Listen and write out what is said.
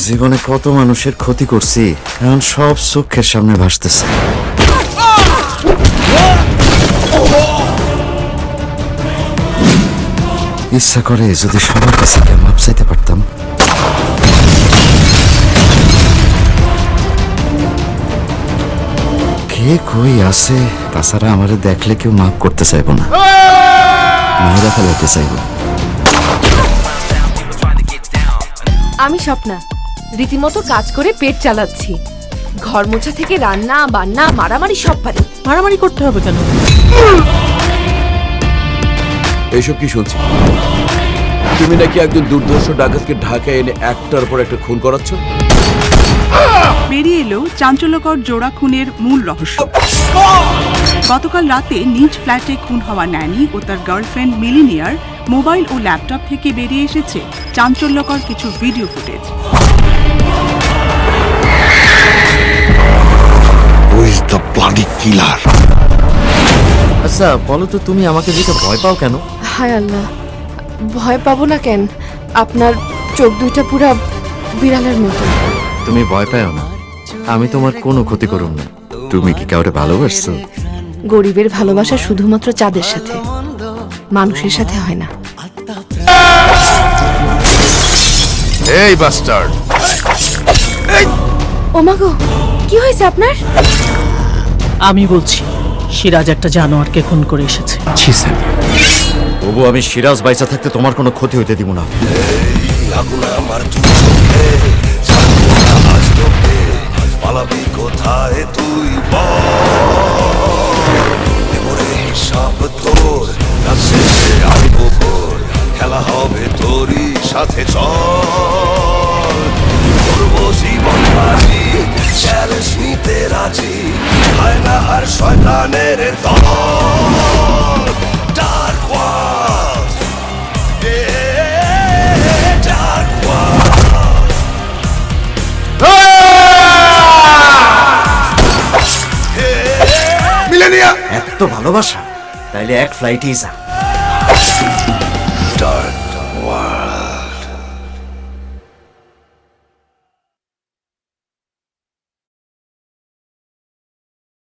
জীবনে কত মানুষের ক্ষতি করছি, এখন সব চোখের সামনে ভাসতেছে। ইচ্ছা করে যদি সবার কাছে গিয়ে মাপ চাইতে পারতাম। কে কই আছে, তাছাড়া আমারে দেখলে কেউ মাপ করতে চাইবো না, মেয়েরা ফেলাইতে চাইব। আমি স্বপ্না, রীতিমতো কাজ করে পেট চালাচ্ছি। ঘর মোছা থেকে রান্না বান্না মারামারি সব পারি। মারামারি করতে হবে কেন? এইসব কি শুনছি? তুমি নাকি একজন দুর্ধর্ষ ডাকাতকে ঢাকায় এনে একটার পর একটা খুন করাচ্ছ? বেরিয়ে এলো চাঞ্চল্যকর জোড়া খুনের মূল রহস্য। গতকাল রাতে নিজ ফ্ল্যাটে খুন হওয়া ন্যানি ও তার গার্লফ্রেন্ড মিলিনিয়ার মোবাইল ও ল্যাপটপ থেকে বেরিয়ে এসেছে চাঞ্চল্যকর কিছু ভিডিও ফুটেজ। আচ্ছা বলো তো, তুমি আমাকে দেখে ভয় পাও কেন? হায় আল্লাহ, ভয় পাবো না কেন? আপনার চোখ দুইটা পুরা বিড়ালের মতো। তুমি ভয় পাও না, আমি তোমার কোনো ক্ষতি করুম না। তুমি কি কাউরে ভালোবাসছো? গরিবের ভালোবাসা শুধুমাত্র চাঁদের সাথে, মানুষের সাথে হয় না। এই বাস্টার্ড! ওমাগো, কি হয়েছে আপনার? আমি বলছি সিরাজ একটা জানোয়ারকে খুন করে এসেছে। তবু আমি সিরাজ বাইচা থাকতে তোমার কোনো ক্ষতি হইতে দিব না। পালাবি কোথায় তুই হিসাব তোর শেষে আমি বকর, খেলা হবে তোরই সাথে। চল করবো জীবন বাজি, চ্যালেঞ্জ নিতে রাজি, হয় না আর শয়তানের দল। Dark World, Dark World. Millennia এত ভালোবাসা, তাইলে এক ফ্লাইটেই যা। Dark World.